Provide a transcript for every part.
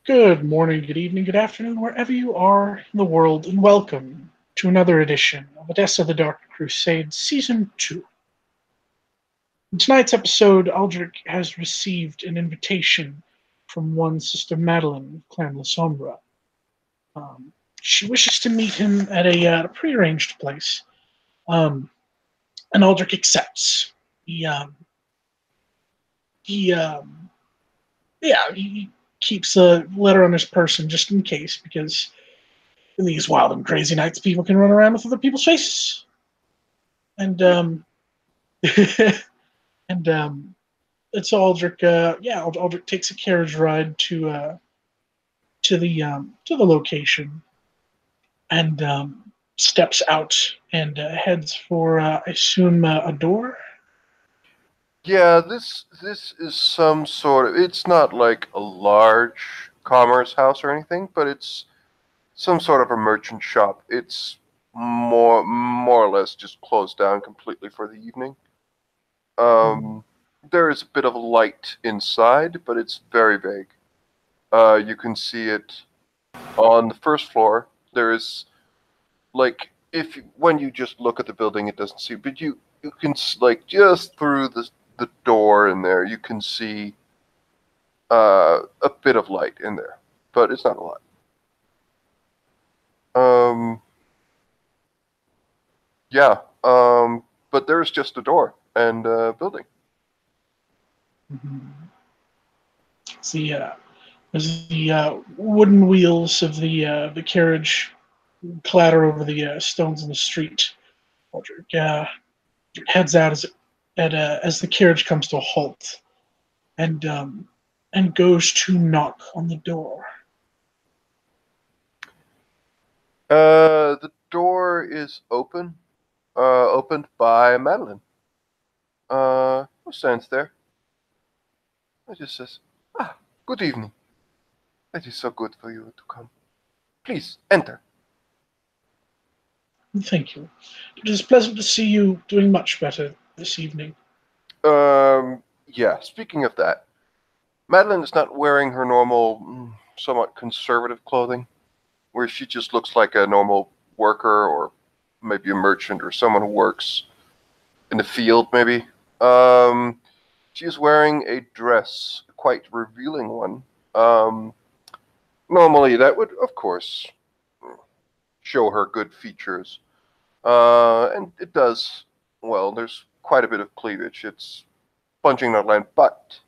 Good morning, good evening, good afternoon, wherever you are in the world, and welcome to another edition of Odessa the Dark Crusade Season 2. In tonight's episode, Aldrich has received an invitation from one Sister Madeline of Clan La Sombra. Um, she wishes to meet him at a prearranged place, um, and Aldrich accepts. He, um, he, yeah, he keeps a letter on his person just in case, because in these wild and crazy nights, people can run around with other people's faces. And Yeah. and it's Aldrich. Aldrich takes a carriage ride to the location and steps out and heads for I assume a door. Yeah, this is some sort of it's not like a large commerce house or anything, but it's some sort of a merchant shop. It's more or less just closed down completely for the evening. Um there is a bit of light inside, but it's very vague. You can see it on the first floor. There is like if when you just look at the building, it doesn't see, but you can like just through the door in there, you can see a bit of light in there, but it's not a lot. Um, yeah. But there's just a door and a building. Mm-hmm. See, as the wooden wheels of the carriage clatter over the stones in the street, Aldrich heads out as the carriage comes to a halt and goes to knock on the door. The door is opened by Madeline. Who stands there? It just says, "Ah, good evening. It is so good for you to come. Please enter." Thank you. It is pleasant to see you doing much better this evening. Yeah. Speaking of that, Madeline is not wearing her normal, somewhat conservative clothing, where she just looks like a normal worker or maybe a merchant or someone who works in the field, maybe. Um, she is wearing a dress, a quite revealing one. Um, Normally, that would, of course, show her good features. And it does, well, there's quite a bit of cleavage. It's punching that line, but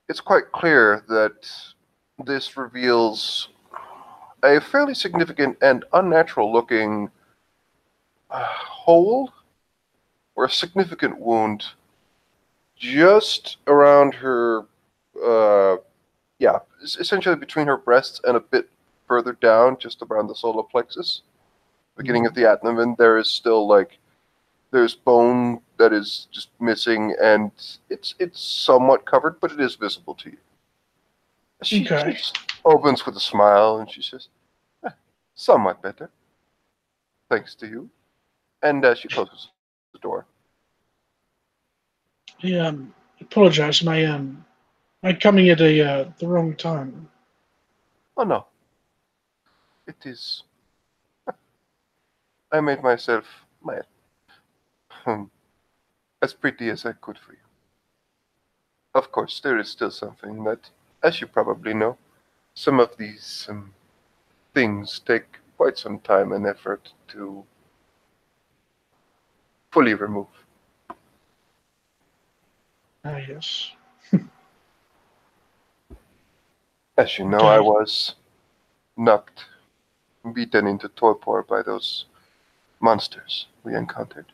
it's quite clear that this reveals a fairly significant and unnatural looking hole or a significant wound just around her, uh, yeah, essentially between her breasts and a bit further down, just around the solar plexus, beginning of Mhm. the abdomen. There is still like there's bone that is just missing, and it's somewhat covered, but it is visible to you. She Okay. just opens with a smile and she says, "Eh, somewhat better, thanks to you." And she closes the door. I apologize. My coming at a the wrong time. Oh no, it is. I made myself, well, as pretty as I could for you. Of course, there is still something that, as you probably know, some of these things take quite some time and effort to fully remove. Ah, yes. As you know, I Okay. was knocked, beaten into torpor by those monsters we encountered.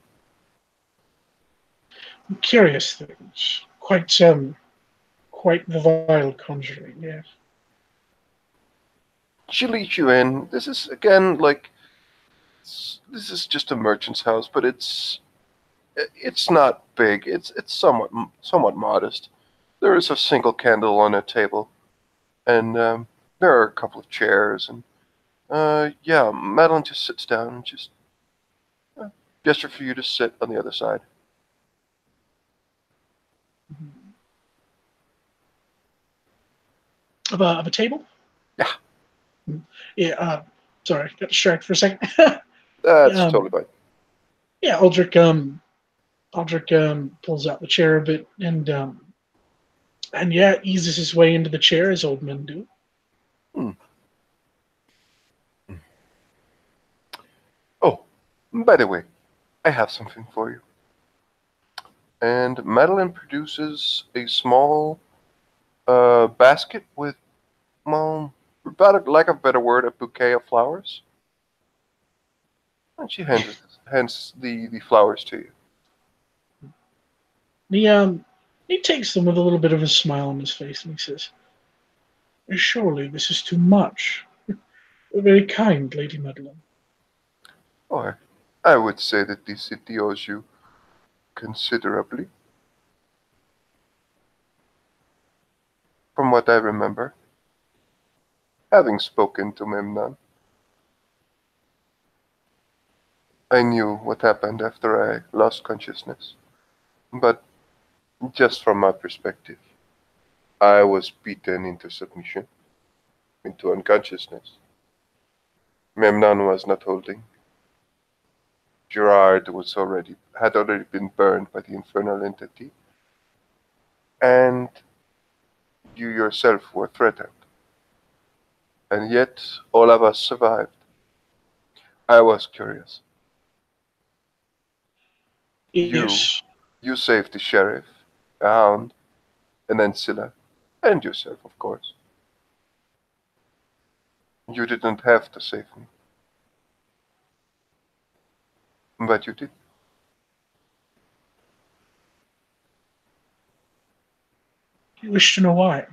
Curious things. Quite the vile conjuring. Yes. She leads you in. This is again like this is just a merchant's house, but it's not big. It's somewhat modest. There is a single candle on a table, and there are a couple of chairs, and yeah, Madeline just sits down and just uh, gesture for you to sit on the other side. Mhm. of a table. Yeah, Yeah. Sorry, got distracted for a second. that's totally um, fine. yeah, Aldrich pulls out the chair a bit and yeah, eases his way into the chair as old men do. Hmm. Oh, by the way, I have something for you. And Madeline produces a small basket with, well, about lack of a better word, a bouquet of flowers. And she hands the flowers to you. He um he takes them with a little bit of a smile on his face and he says, "Surely this is too much. Very kind, Lady Madeline." Or, I would say that the city owes you considerably, from what I remember, having spoken to Memnon. I knew what happened after I lost consciousness, but just from my perspective, I was beaten into submission, into unconsciousness. Memnon was not holding. Gerard had already been burned by the infernal entity, and you yourself were threatened. And yet all of us survived. I was curious. You Yes, you saved the sheriff, a hound, and then Scylla, and yourself, of course. You didn't have to save me, but you did. you wish to know why.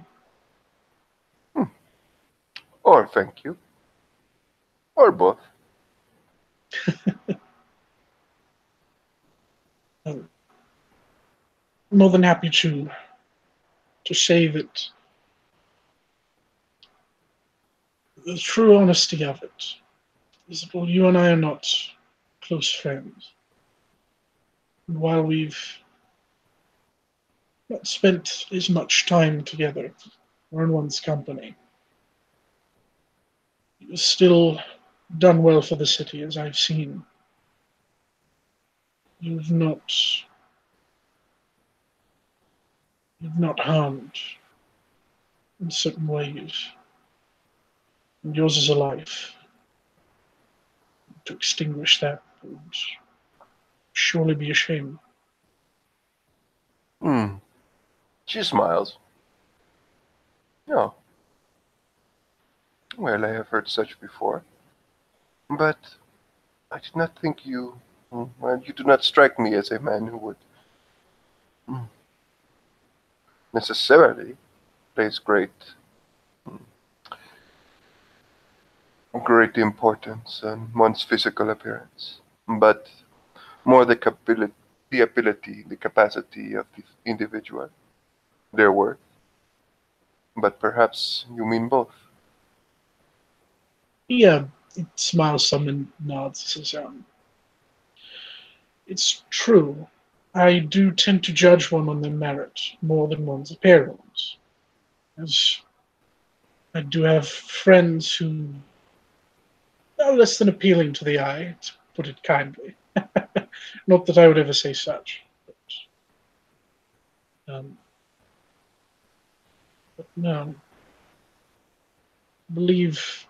Hmm. Or thank you, or both. I'm more than happy to say that the true honesty of it is that while you and I are not close friends, and while we've not spent as much time together or in one's company, you've still done well for the city, as I've seen. You've not you've not harmed in certain ways. And yours is a life. To extinguish that would surely be a shame. Hmm. She smiles. No, well, I have heard such before, but I did not think you. Well, you do not strike me as a man who would hmm, necessarily place great importance on one's physical appearance, but more the capacity of the individual, their worth. But perhaps you mean both. He smiles some and nods. Says, "It's true. I do tend to judge one on their merit more than one's appearance, as I do have friends who are less than appealing to the eye, to put it kindly. Not that I would ever say such, um, but no, believe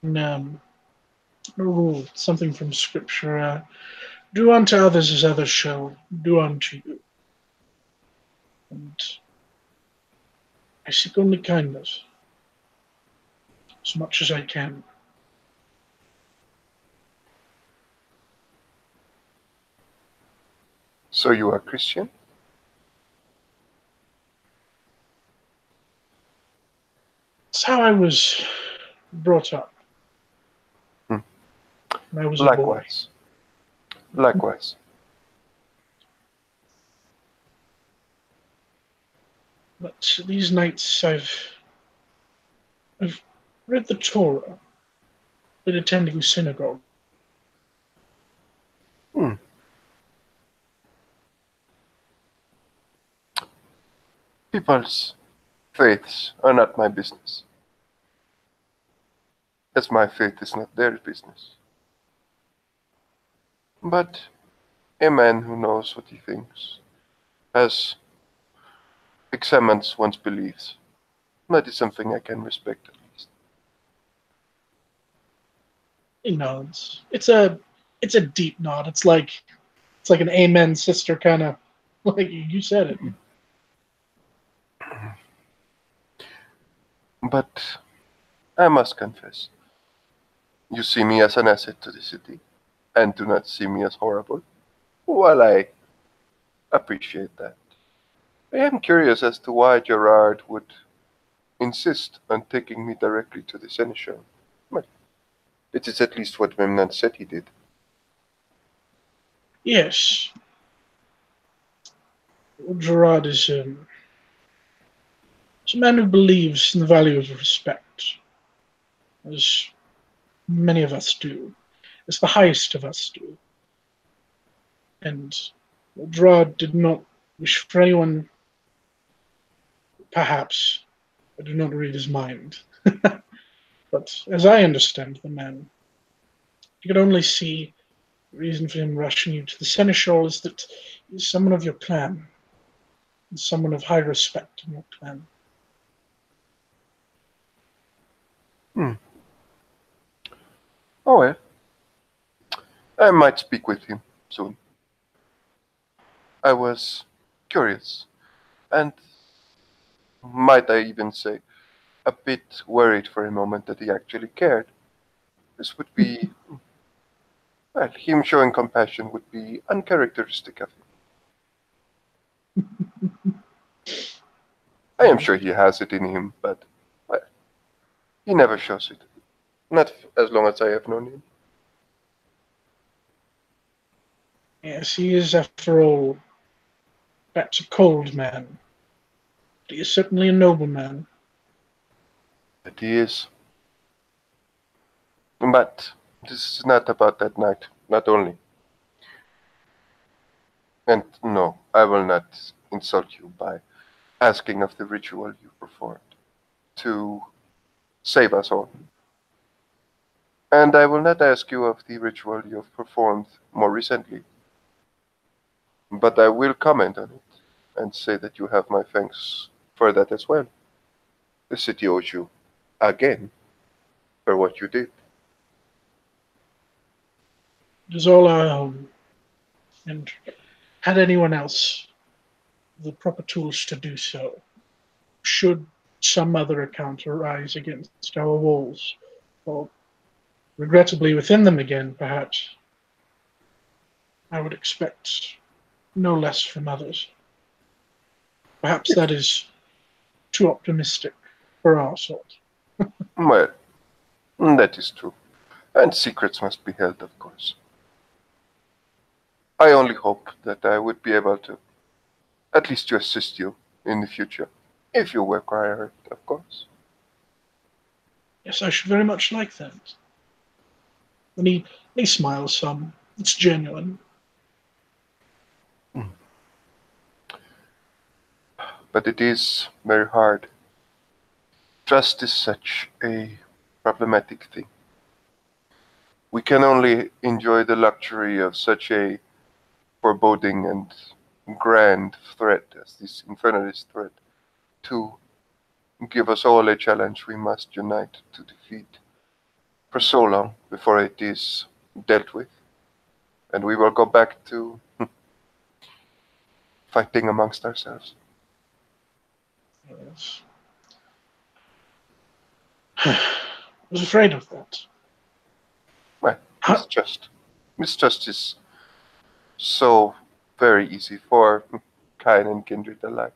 in a rule, something from Scripture. Do unto others as others shall do unto you. And I seek only kindness as much as I can." So you are Christian? It's how I was brought up Hmm. when I was a boy. Likewise. Likewise. But these nights I've read the Torah, been attending synagogue. Hmm. People's Faiths are not my business, as my faith is not their business. But a man who knows what he thinks, has examines one's beliefs, that is something I can respect at least. He nods. It's a deep nod. It's like an amen sister kind of like you said it. But I must confess, you see me as an asset to the city, and do not see me as horrible. While I appreciate that, I am curious as to why Gerard would insist on taking me directly to the seneschal. Well, it is at least what Memnon said he did. Yes, Gerard is a man who believes in the value of respect, as many of us do, as the highest of us do. And Gerard did not wish for anyone, perhaps, I do not read his mind, but as I understand the man, you could only see the reason for him rushing you to the seneschal is that he's someone of your clan, and someone of high respect in your clan. Hmm. Oh well, I might speak with him soon. I was curious, and might I even say, a bit worried for a moment that he actually cared. This would be, well, him showing compassion would be uncharacteristic of him. I am sure he has it in him, but, well, he never shows it. Not as long as I have known him. Yes, he is, after all, perhaps a cold man, but he is certainly a noble man. But he is. But this is not about that night, not only. And no, I will not insult you by asking of the ritual you performed to save us all. And I will not ask you of the ritual you have performed more recently, but I will comment on it and say that you have my thanks for that as well. The city owes you again for what you did. It is all our own, and had anyone else the proper tools to do so, should some other account arise against our walls, or regrettably within them again, perhaps, I would expect no less from others. Perhaps that is too optimistic for our sort. Well, that is true. And secrets must be held, of course. I only hope that I would be able to, at least to assist you in the future, if you require it, of course. Yes, I should very much like that. And he smiles some. It's genuine. Mm. But it is very hard. Trust is such a problematic thing. We can only enjoy the luxury of such a foreboding and grand threat as this infernalist threat to give us all a challenge we must unite to defeat for so long before it is dealt with, and we will go back to fighting amongst ourselves. Yes. I was afraid of that. Well, How, mistrust. Mistrust is so very easy for kind and kindred alike.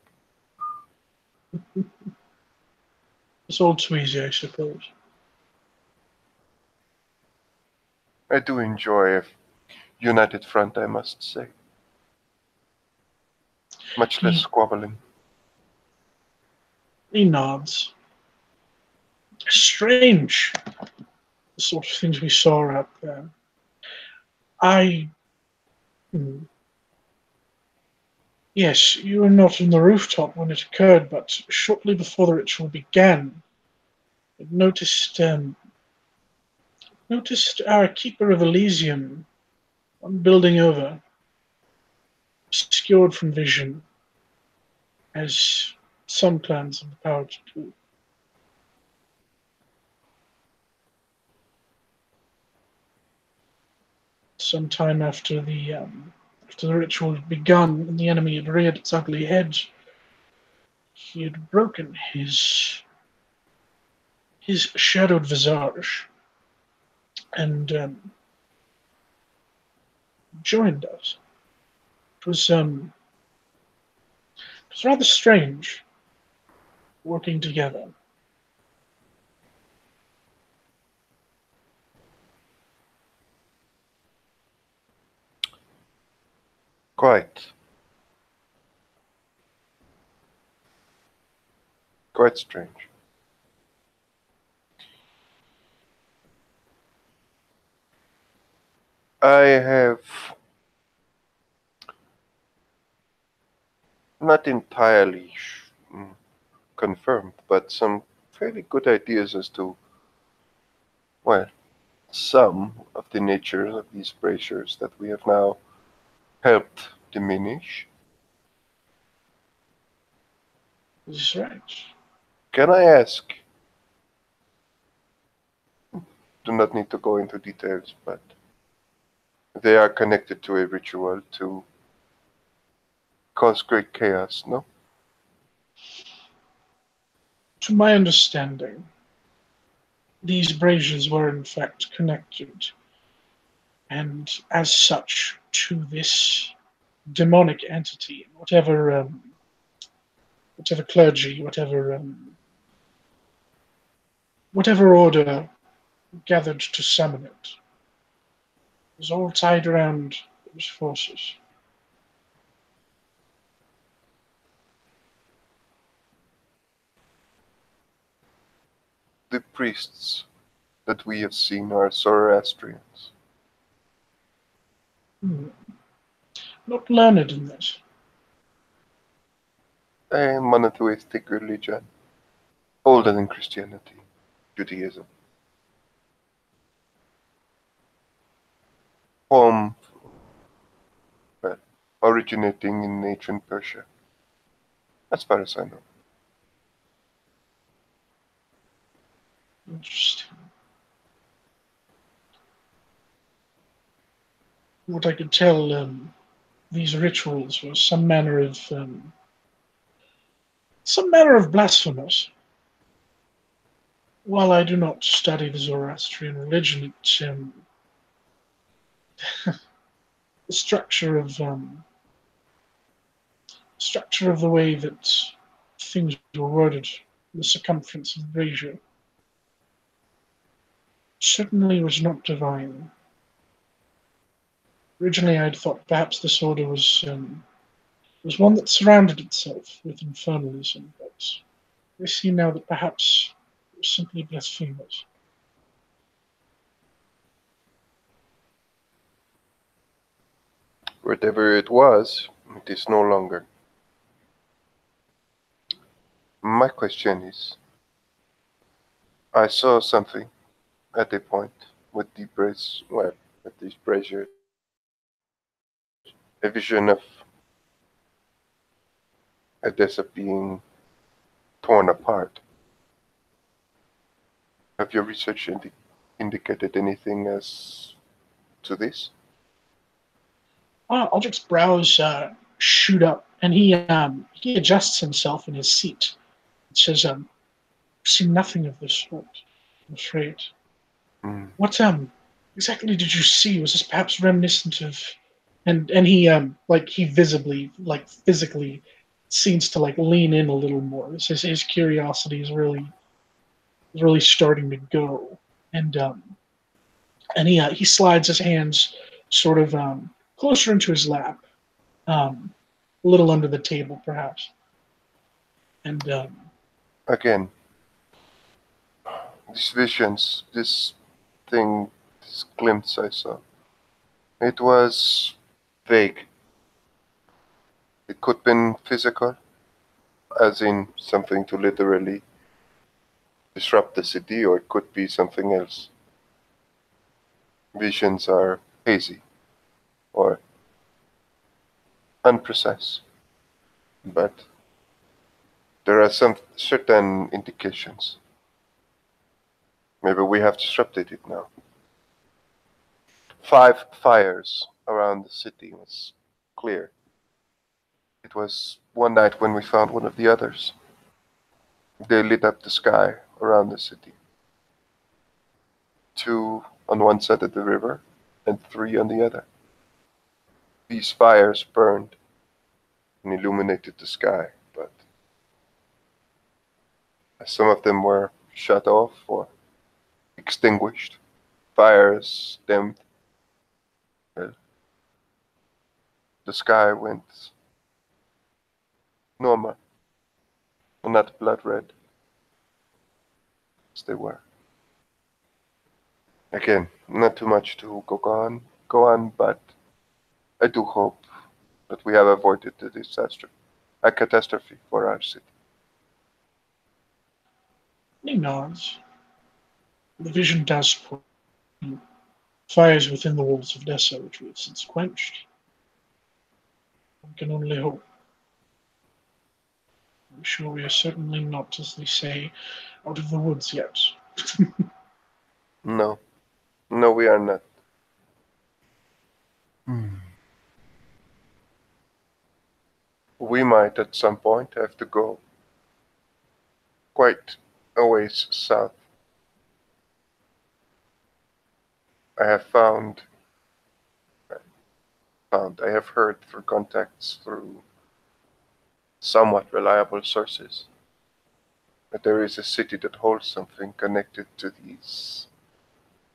it's all too easy, I suppose. I do enjoy a united front, I must say. Much less He, squabbling. he nods. Strange, the sort of things we saw out there. I, hmm, Yes, you were not on the rooftop when it occurred, but shortly before the ritual began, I noticed our Keeper of Elysium, one building over, obscured from vision, as some clans have the power to do. Sometime after the ritual had begun and the enemy had reared its ugly head, he had broken his shadowed visage and joined us. It was rather strange working together. Quite. Quite strange. I have not entirely confirmed, but some fairly good ideas as to, well, some of the nature of these braziers that we have now helped diminish. This is right. Can I ask? Do not need to go into details, but they are connected to a ritual to cause great chaos, no? To my understanding, these braziers were in fact connected, and as such, to this demonic entity, whatever clergy, whatever order gathered to summon it. It was all tied around those forces. The priests that we have seen are Zoroastrians. Hmm. Not learned in this. A monotheistic religion, older than Christianity, Judaism. Form, well, originating in ancient Persia, as far as I know. Interesting. What I could tell, these rituals were some manner of blasphemous. While I do not study the Zoroastrian religion, the structure of the way that things were worded, the circumference of the brazier, certainly was not divine. Originally, I'd thought perhaps this order was one that surrounded itself with infernalism, but I see now that perhaps it was simply blasphemous. Whatever it was, it is no longer. My question is, I saw something at a point with the with these braziers, a vision of a desert being torn apart. Have your research indicated anything as to this? Aldrich's brows shoot up, and he adjusts himself in his seat. It says, "I've seen nothing of this sort. I'm afraid. Mm. What exactly did you see? Was this perhaps reminiscent of?" And he he visibly physically seems to lean in a little more. His curiosity is really starting to go, and he slides his hands sort of closer into his lap, a little under the table perhaps, and Again, these visions, this thing, this glimpse I saw, it was vague. It could have been physical, as in something to literally disrupt the city, or it could be something else. Visions are hazy or unprecise, but there are some certain indications. Maybe we have disrupted it now. 5 fires around the city was clear. It was one night when we found one of the others. They lit up the sky around the city. 2 on one side of the river and 3 on the other. These fires burned and illuminated the sky, but some of them were shut off or extinguished. Fires dimmed. The sky went normal, not blood red as they were. Again, not too much to go on, but I do hope that we have avoided the disaster, a catastrophe for our city. He nods. The vision does point to fires within the walls of Dessa, which we have since quenched. One can only hope. I'm sure we are certainly not, as they say, out of the woods yet. No, no, we are not. Hmm. We might at some point have to go quite a ways south. I have I have heard through contacts through somewhat reliable sources that there is a city that holds something connected to these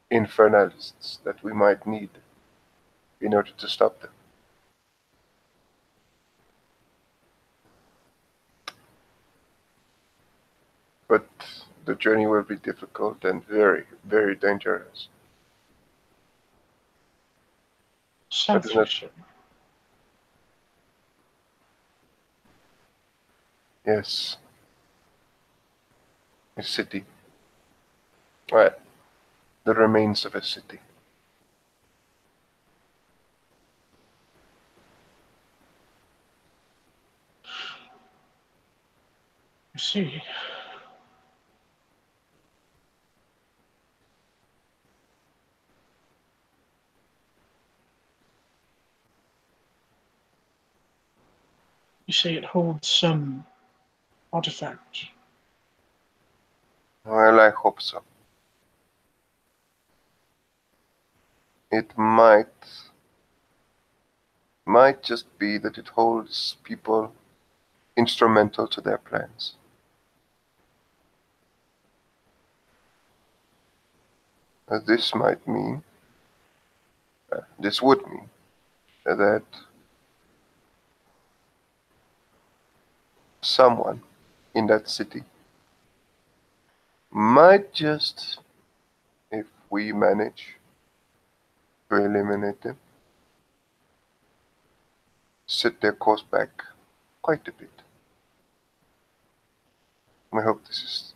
infernalists that we might need in order to stop them. But the journey will be difficult and very, very dangerous. I do South, you not. said. Yes, a city. Right, the remains of a city. You see, you say it holds some artifact. Well, I hope so. It might just be that it holds people instrumental to their plans. This might mean, this would mean that someone in that city might just, if we manage to eliminate them, set their course back quite a bit. I hope this is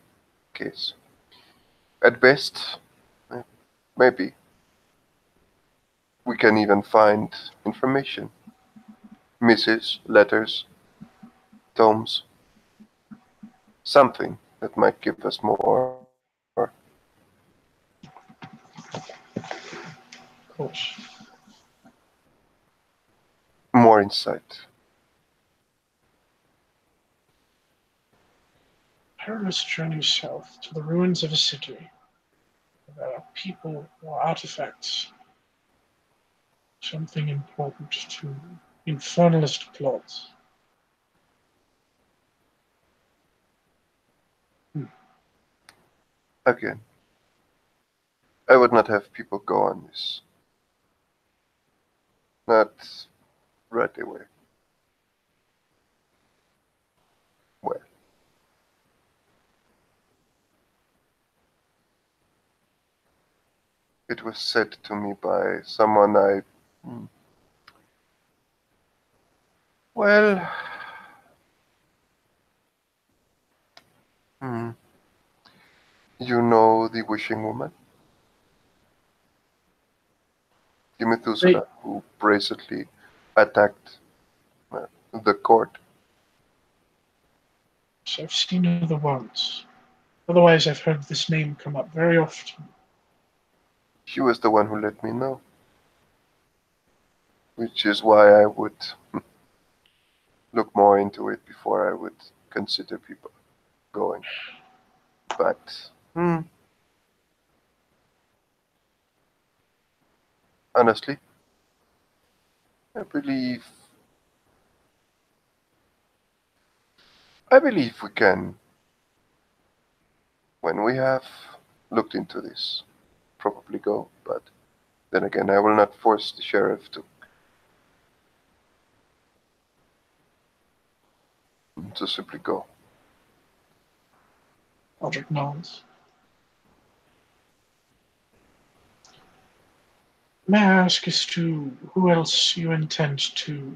the case. At best, maybe we can even find information, missives, letters, tomes, something that might give us Of course. more insight. Perilous journey south to the ruins of a city. There are people or artifacts. Something important to infernalist plots. Hmm. Again, I would not have people go on this. Not right away. Well, it was said to me by someone I Well, hmm, you know the wishing woman, the They, Methuselah, who brazenly attacked uh, the court. I've seen her the once. Otherwise, I've heard this name come up very often. She was the one who let me know, which is why I would look more into it before I would consider people going. But honestly, I believe I believe we can, when we have looked into this, probably go. But then again, I will not force the sheriff to simply go. Aldrich nods. May I ask as to who else you intend to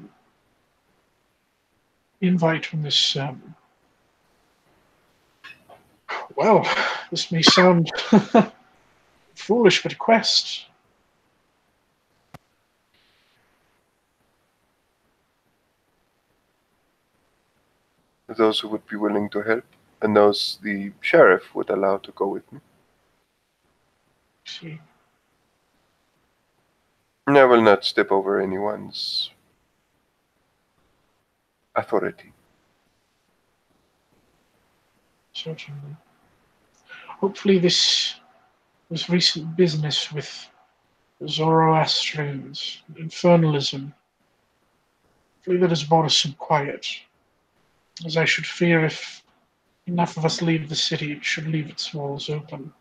invite from this, well, this may sound foolish, but a quest. Those who would be willing to help, and those the sheriff would allow to go with me. See, I will not step over anyone's authority. certainly. Hopefully, this recent business with Zoroastrians, infernalism, hopefully that has brought us some quiet, as I should fear if enough of us leave the city, it should leave its walls open.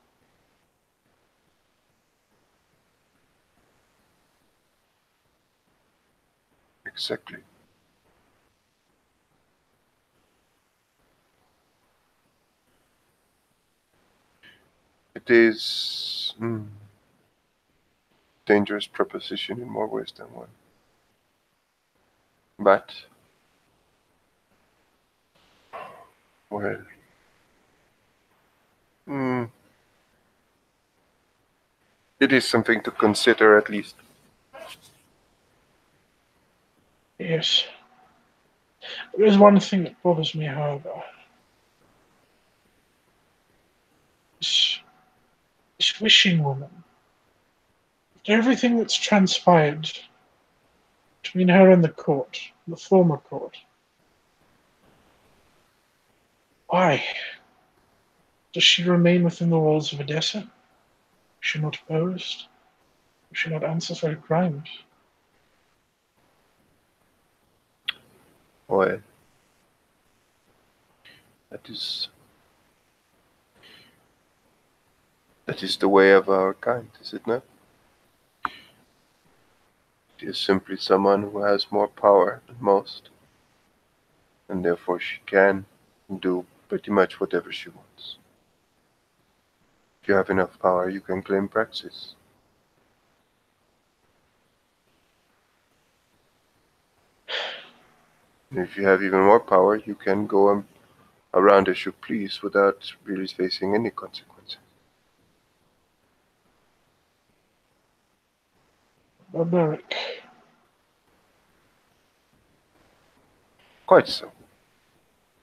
Exactly. It is dangerous proposition in more ways than one. But well, mm, it is something to consider at least. Yes. There is one thing that bothers me, however. This, this wishing woman. After everything that's transpired between her and the court, the former court, why does she remain within the walls of Edessa? Is she not opposed? Does she not answer for her crimes? Well, that is that is the way of our kind, is it not? She is simply someone who has more power than most, and therefore she can do pretty much whatever she wants. If you have enough power, you can claim praxis. And if you have even more power, you can go around as you please without really facing any consequences. Barbaric. Quite so.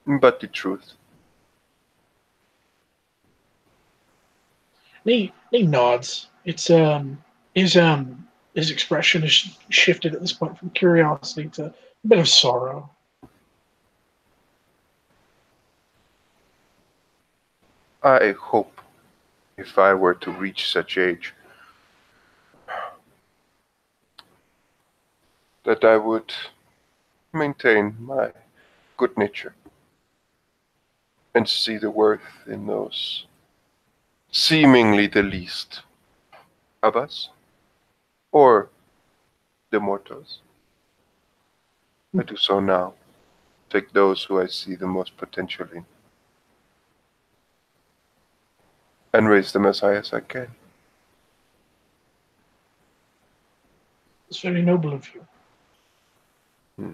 But the truth. He nods. It's his his expression has shifted at this point from curiosity to a bit of sorrow. I hope if I were to reach such age that I would maintain my good nature and see the worth in those seemingly the least of us, or the mortals. I do so now. Take those who I see the most potential in and raise them as high as I can. It's very noble of you. Hmm.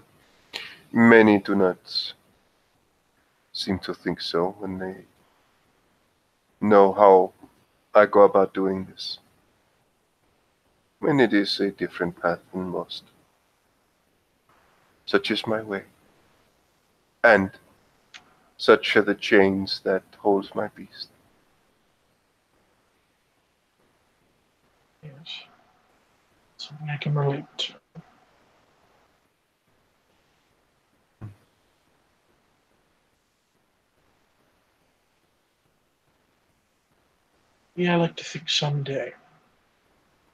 Many do not seem to think so when they know how I go about doing this. And it is a different path than most. Such is my way. And such are the chains that holds my beast. Yes. Something I can relate to. Yeah, I like to think someday,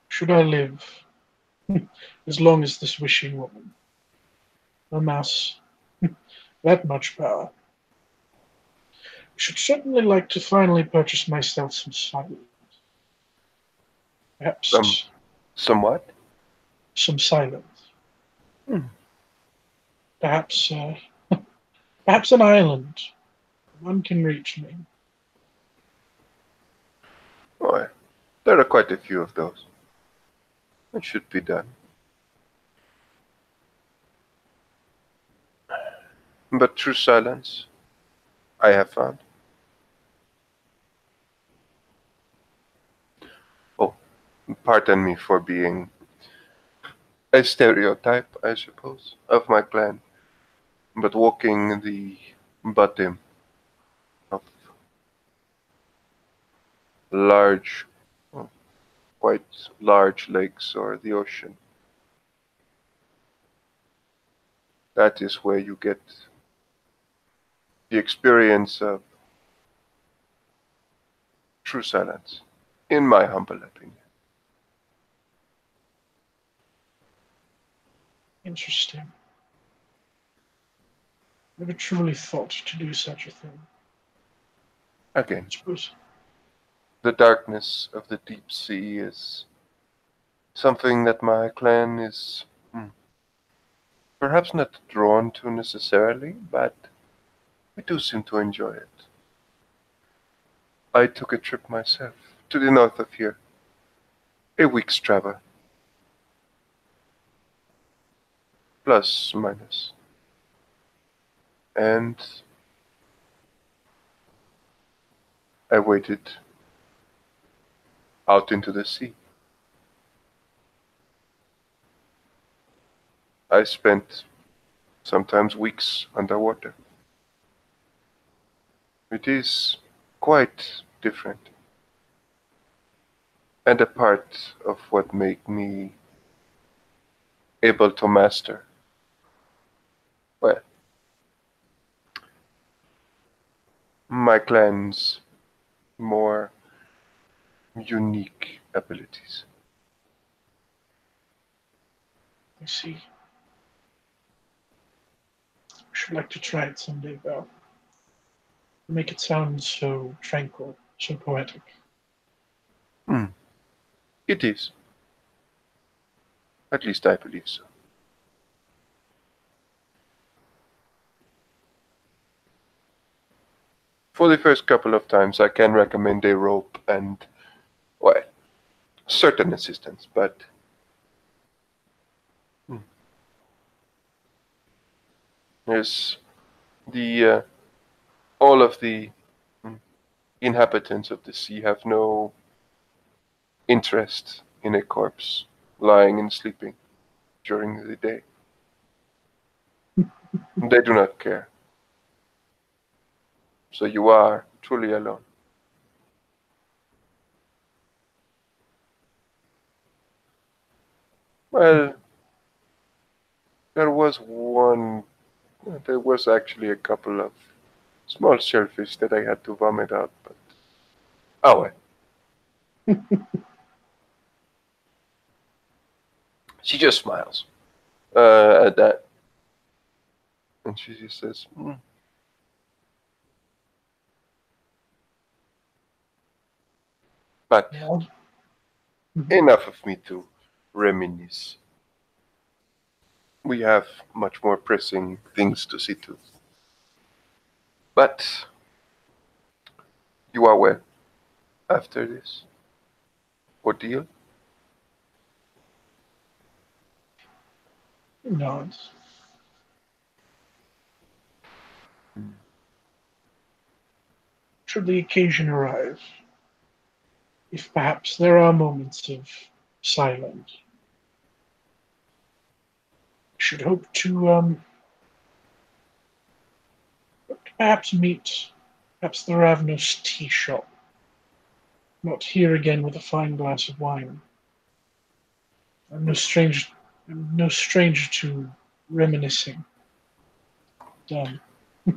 should I live as long as this wishing woman amass that much power, I should certainly like to finally purchase myself some silence. Um, Perhaps somewhat. some silence. Hmm. Perhaps, perhaps an island. One can reach me. Why, there are quite a few of those. It should be done. But true silence, I have found. Oh, pardon me for being a stereotype, I suppose, of my clan. But walking the bottom of large, well, quite large lakes or the ocean, that is where you get the experience of true silence, in my humble opinion. Interesting. Never truly thought to do such a thing. Again, I suppose. the darkness of the deep sea is something that my clan is perhaps not drawn to necessarily, but we do seem to enjoy it. I took a trip myself to the north of here, a week's travel, plus minus, and I waded out into the sea. I spent sometimes weeks underwater. It is quite different, and a part of what made me able to master, well, my clan's more unique abilities. I see. I should like to try it someday, though. Make it sound so tranquil, so poetic. Hmm, it is. At least I believe so. For the first couple of times, I can recommend a rope and, well, certain assistance, but hmm, there's the all of the hmm, inhabitants of the sea have no interest in a corpse lying and sleeping during the day. They do not care. So you are truly alone. Well, there was one, there was actually a couple of small shellfish that I had to vomit out, but oh well. She just smiles at that, and she just says, but Yeah. Mhm. enough of me to reminisce. We have much more pressing things to see to. But you are well after this ordeal. Nods. Should the occasion arrive, if perhaps there are moments of silence, should hope to perhaps meet perhaps the Ravenous tea shop. Not here again with a fine glass of wine. I'm no stranger. I'm no stranger to reminiscing. Um,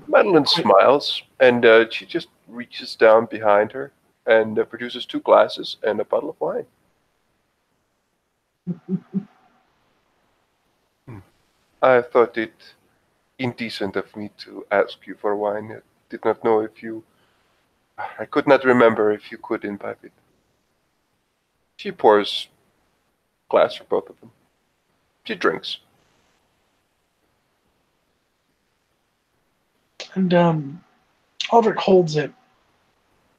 Madeline quite, smiles, and she just reaches down behind her and produces 2 glasses and a bottle of wine. I thought it indecent of me to ask you for wine. I did not know if you. I could not remember if you could imbibe it. She pours a glass for both of them. She drinks. and Aldrich holds it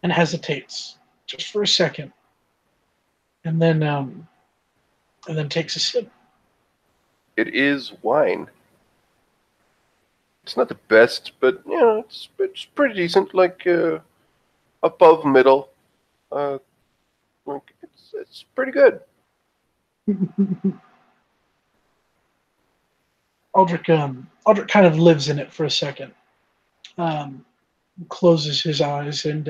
and hesitates just for a second, and then takes a sip. It is wine. It's not the best, but it's pretty decent. Like above middle. Uh, like it's pretty good. Aldrich kind of lives in it for a second. Um, Closes his eyes, and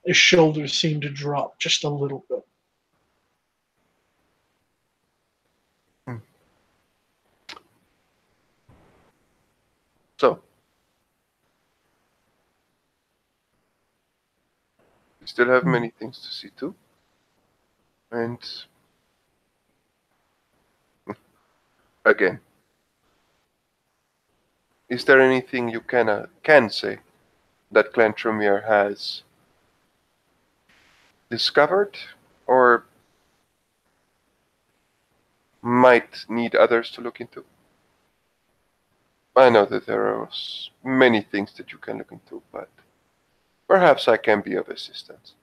his shoulders seem to drop just a little bit. Hmm. So we still have many things to see too, and again, is there anything you can say that Krog-Meyer has discovered or might need others to look into? I know that there are many things that you can look into, but perhaps I can be of assistance.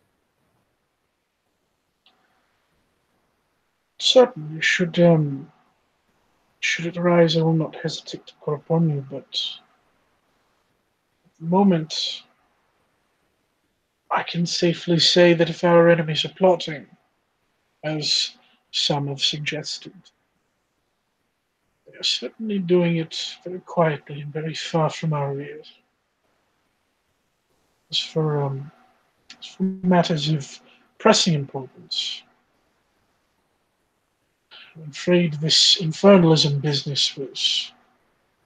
Certainly, should it arise, I will not hesitate to call upon you. But at the moment, I can safely say that if our enemies are plotting, as some have suggested, they are certainly doing it very quietly and very far from our ears. As for, as for matters of pressing importance, I'm afraid this infernalism business was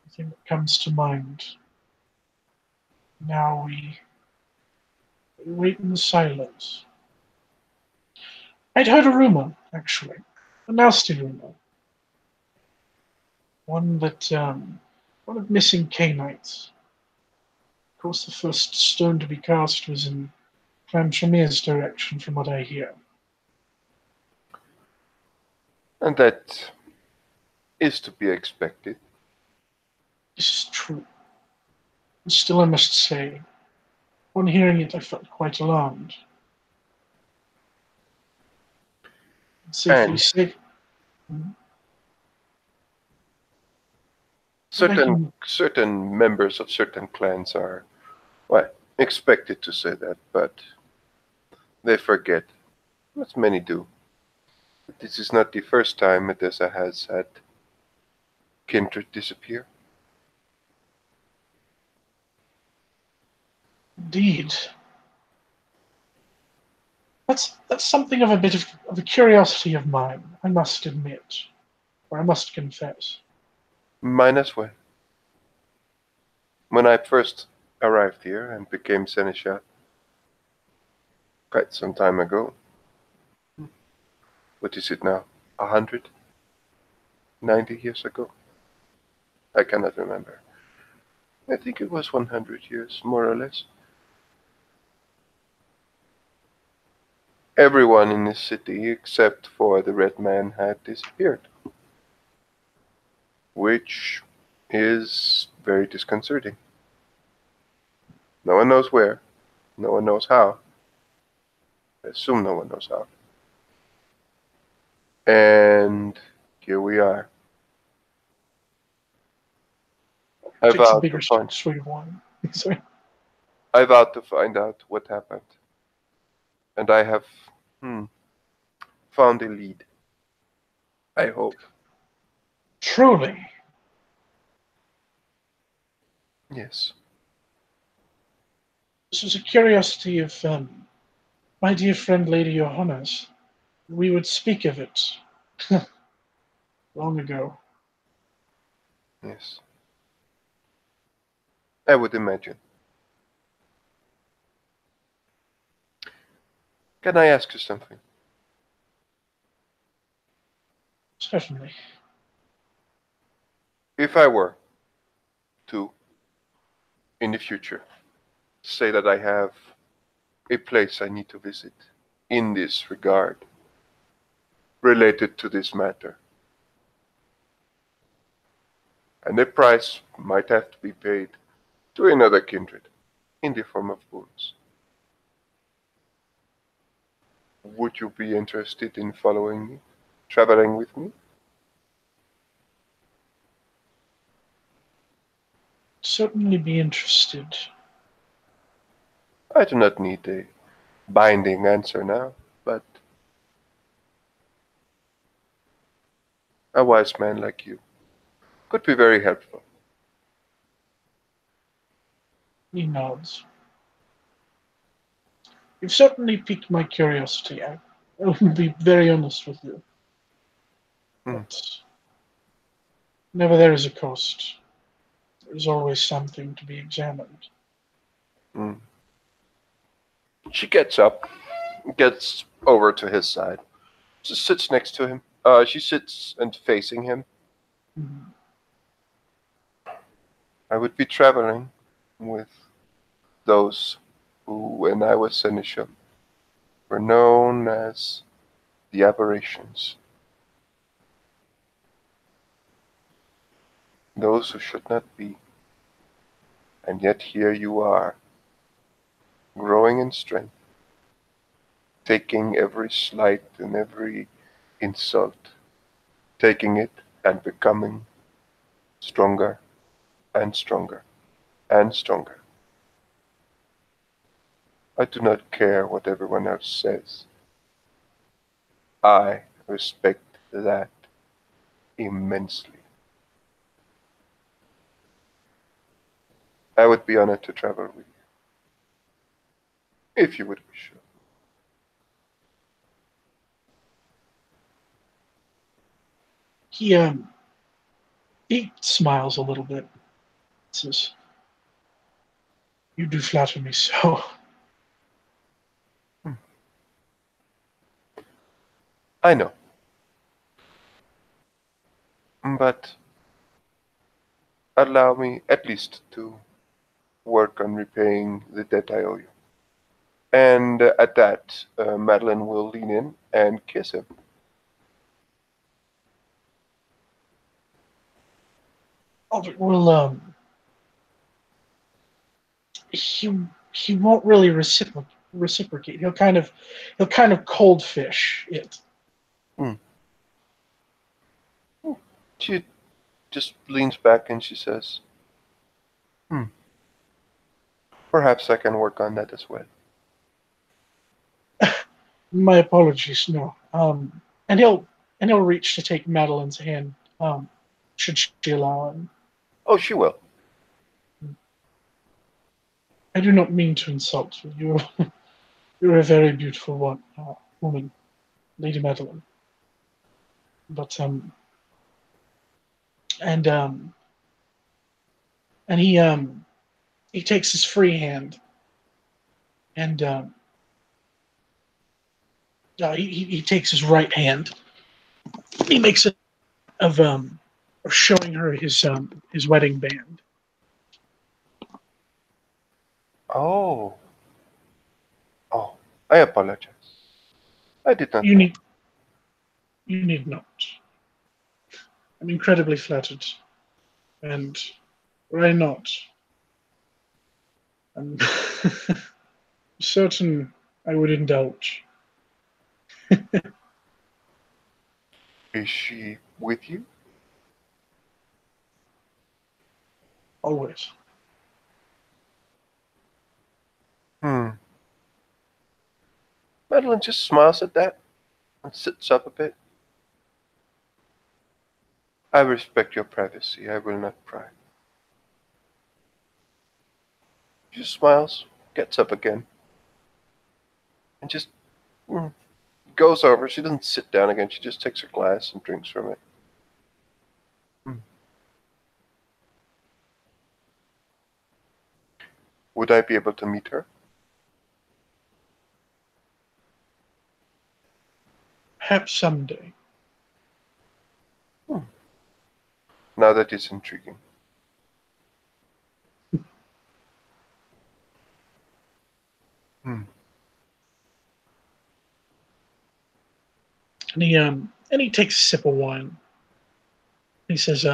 the thing that comes to mind. Now we wait in the silence. I'd heard a rumor, actually, a nasty rumor, one that one of missing Canaanites. Of course, the first stone to be cast was in Krog-Meyer's direction, from what I hear. And that is to be expected. This is true. And still, I must say, on hearing it, I felt quite alarmed. I'd safely And say, and I certain can certain members of certain clans are, well, expected to say that, but they forget, as many do. This is not the first time Edessa has had kindred disappear. indeed. That's something of a bit of a curiosity of mine, I must admit, or I must confess. Mine as well. When I first arrived here and became Seneschal, quite some time ago, what is it now? 190 years ago? I cannot remember. I think it was 100 years, more or less. Everyone in this city except for the red man had disappeared, which is very disconcerting. No one knows where, no one knows how. I assume no one knows how. And here we are. I Takes a vowed bigger to find. swig of wine. Sorry. I vowed to find out what happened, and I have found a lead. I hope. Truly. Yes. This was a curiosity of my dear friend Lady Johanna's. We would speak of it long ago. Yes. I would imagine. Can I ask you something? Certainly. If I were to, in the future, say that I have a place I need to visit in this regard, related to this matter, and the price might have to be paid to another kindred in the form of boons. Would you be interested in following me, traveling with me? Certainly be interested. I do not need a binding answer now, but a wise man like you could be very helpful. He nods. You've certainly piqued my curiosity. I will be very honest with you. Mm, But whenever there is a coast, there's always something to be examined. mm. She gets up, gets over to his side, just sits next to him. She sits and facing him. Mhm. I would be traveling with those who, when I was seneschal, were known as the aberrations, those who should not be. And yet here you are, growing in strength, taking every slight and every insult, taking it and becoming stronger and stronger and stronger. I do not care what everyone else says. I respect that immensely. I would be honored to travel with you, if you would wish. He he smiles a little bit. Says, "You do flatter me so." Hmm. I know, but allow me at least to work on repaying the debt I owe you. And at that, Madeline will lean in and kiss him. Aldrich will he won't really reciprocate. He'll kind of cold fish it. Hmm. She just leans back and she says, hmm, perhaps I can work on that as well. My apologies, no. And he'll reach to take Madeline's hand, should she allow him. Oh, she will. I do not mean to insult you. You're a very beautiful woman, Lady Madeline. But and um and he takes his free hand and he takes his right hand. He makes it of showing her his wedding band. Oh, oh, I apologize. I did not You know. need you need not. I'm incredibly flattered, and were I not, I'm certain I would indulge. Is she with you? Always. Hmm. Madeline just smiles at that and sits up a bit. I respect your privacy. I will not pry. She just smiles, gets up again, and just mm, goes over. She doesn't sit down again. She just takes her glass and drinks from it. Hmm. Would I be able to meet her? Perhaps someday. Hmm. Now that is intriguing. Hmm. And he takes a sip of wine. He says,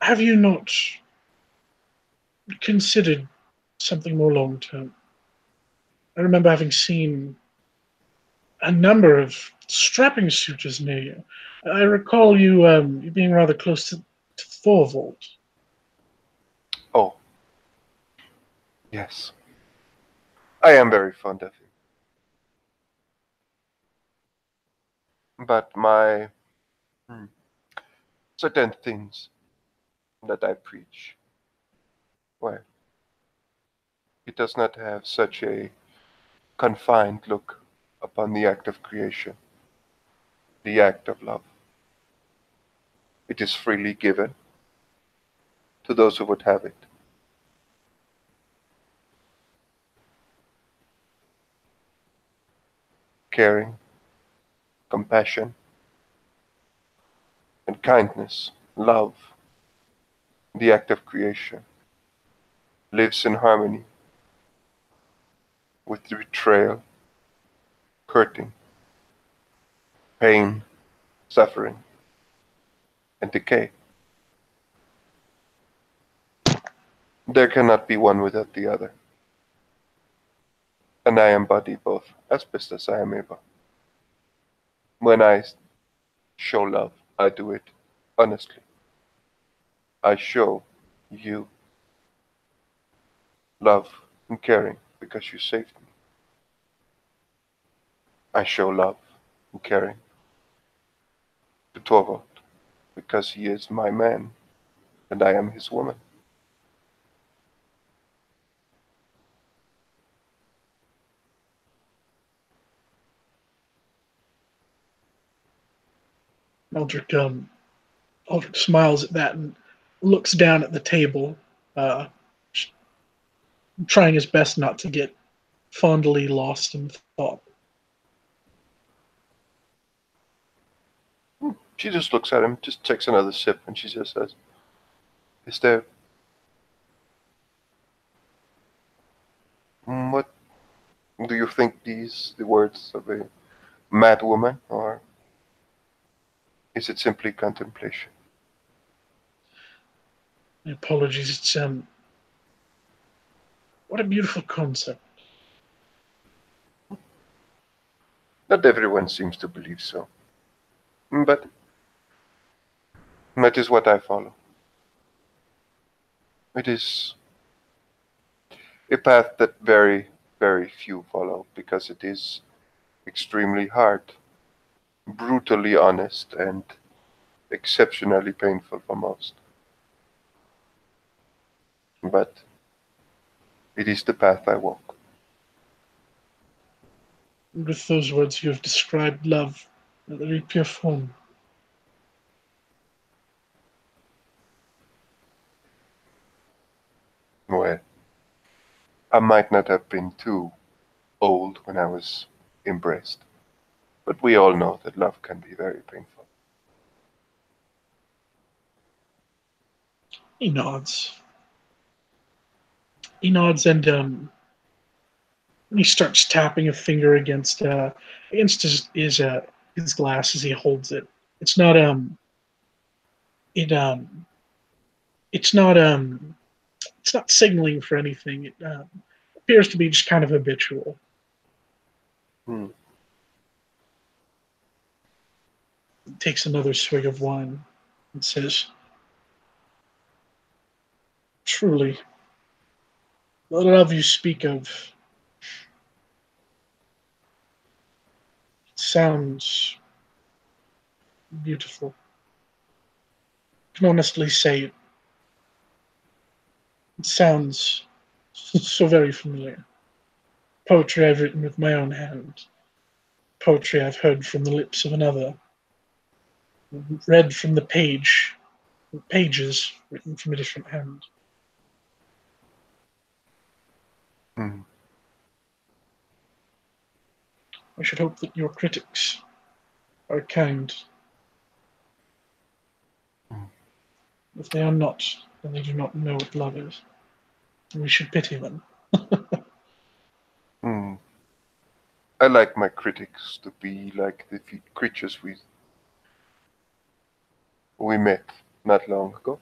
have you not considered something more long term? I remember having seen a number of strapping suitors near you. I recall you being rather close to Thorvald. Oh, yes. I am very fond of him. But my hmm, certain things that I preach, well, it does not have such a confined look upon the act of creation, the act of love. It is freely given to those who would have it. Caring, compassion, and kindness, love, the act of creation, lives in harmony with the betrayal, hurting, pain, suffering, and decay. There cannot be one without the other, and I embody both as best as I am able. When I show love, I do it honestly. I show you love and caring because you saved me. I show love and caring to Torvald because he is my man and I am his woman. Eldrick, Eldrick smiles at that and looks down at the table, uh, trying his best not to get fondly lost in thought. She just looks at him, just takes another sip, and she just says, "Is there what do you think these the words of a mad woman, or is it simply contemplation?" Apologies, it's what a beautiful concept. Not everyone seems to believe so, but that is what I follow. It is a path that very, very few follow because it is extremely hard, brutally honest, and exceptionally painful for most. But it is the path I walk. With those words, you have described love in a very pure form. Well, I might not have been too old when I was embraced, but we all know that love can be very painful. He nods. He nods and he starts tapping a finger against his glass as he holds it. It's not it it's not it's not signaling for anything. It appears to be just kind of habitual. Hmm. He takes another swig of wine and says, "Truly, The love you speak of sounds beautiful. I can honestly say it sounds so very familiar. Poetry I've written with my own hand, poetry I've heard from the lips of another, read from the pages written from a different hand. Mm. I should hope that your critics are kind. Mm. If they are not, then they do not know what love is. And we should pity them. Mm. I like my critics to be like the creatures we met not long ago.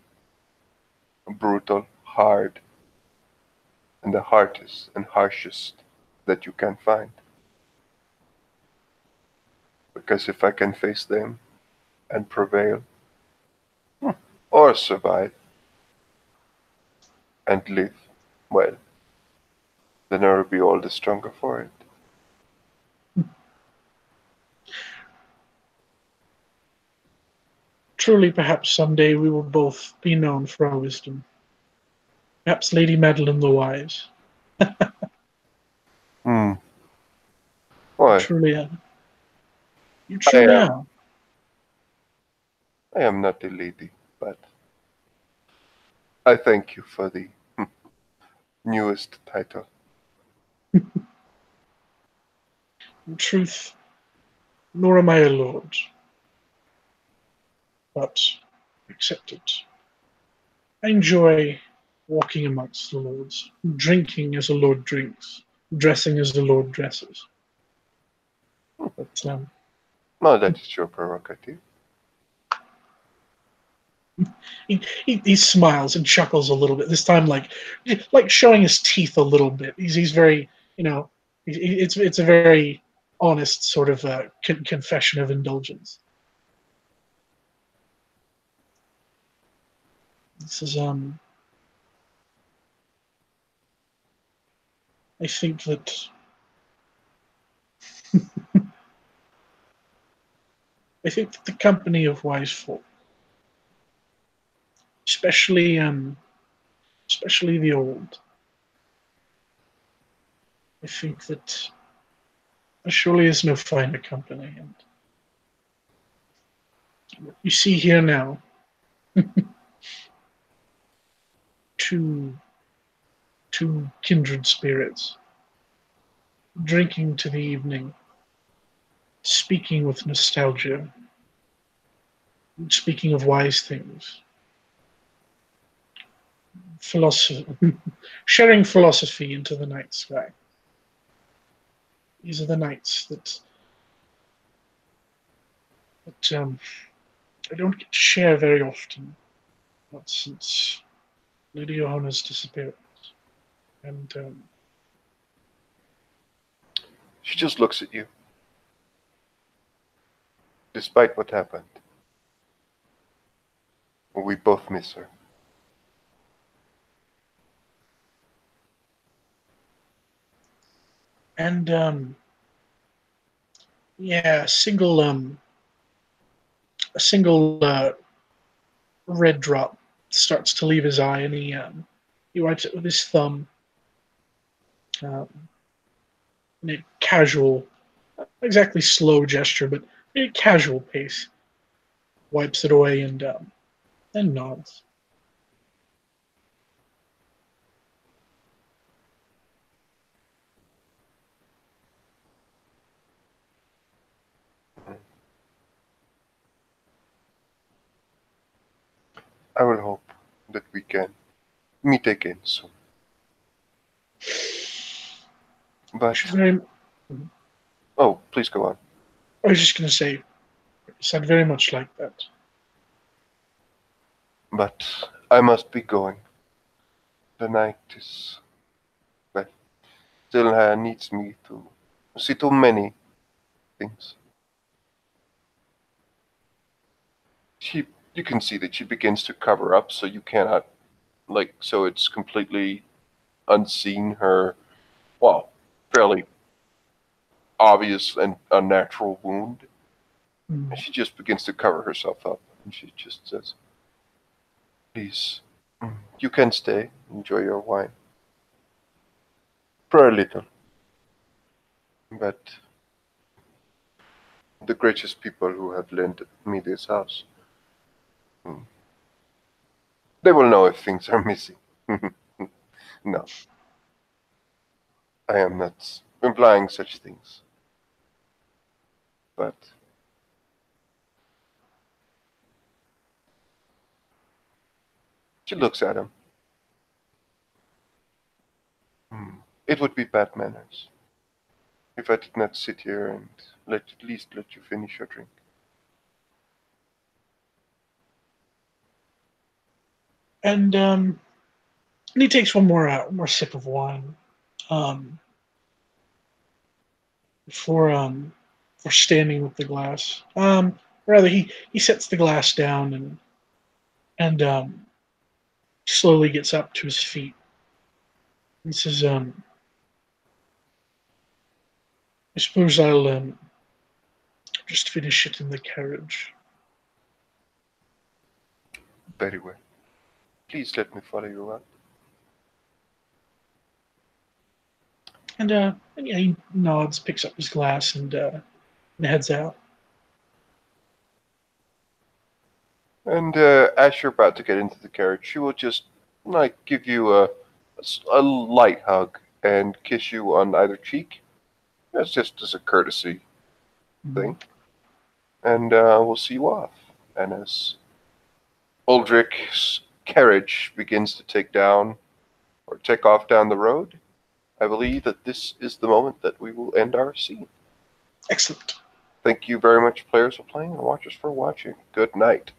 Brutal, hard, and the hardest and harshest that you can find. Because if I can face them and prevail, or survive and live, well, then I will be all the stronger for it. Truly, perhaps someday we will both be known for our wisdom. Perhaps Lady Madeline the Wise. Hmm. You Why? truly are. You I truly am. are. I am not a lady, but I thank you for the newest title. In truth, nor am I a lord, but accept it. I enjoy walking amongst the lords, drinking as a lord drinks, dressing as the lord dresses. But No, that is your prerogative. he smiles and chuckles a little bit. This time, like showing his teeth a little bit. He's very, it's a very honest sort of confession of indulgence. This is I think that the company of wise folk, especially especially the old, I think that there surely is no finer company. And what you see here now, two kindred spirits drinking to the evening, speaking with nostalgia, speaking of wise things, philosophy, sharing philosophy into the night sky. These are the nights that I don't get to share very often, not since Lady Johanna's disappearance. And She just looks at you, despite what happened. We both miss her. and yeah, a single red drop starts to leave his eye, and he wipes it with his thumb, um, in a casual, not exactly slow gesture, but in a casual pace. Wipes it away and nods. I will hope that we can meet again soon. She's But, very. oh, please go on. I was just going to say, sound very much like that. But I must be going. The night is, well, still needs me to see too many things. She, you can see that she begins to cover up, so you cannot, like, so it's completely unseen her, well, fairly obvious and unnatural wound. Mm. And she just begins to cover herself up. And she just says, please, you can stay. Enjoy your wine. For a little. But the gracious people who have lent me this house, they will know if things are missing. No, I am not implying such things. But she looks at him. It would be bad manners if I did not sit here and at least let you finish your drink. And he takes one more sip of wine. Um, for standing with the glass. Rather, he sets the glass down and slowly gets up to his feet. He says, "I suppose I'll just finish it in the carriage." Very well. Please let me follow you up. And yeah, he nods, picks up his glass, and heads out. And as you're about to get into the carriage, she will just like give you a light hug and kiss you on either cheek. That's just as a courtesy thing. And we'll see you off. And as Uldrich's carriage begins to take off down the road, I believe that this is the moment that we will end our scene. Excellent. Thank you very much, players, for playing and watchers for watching. Good night.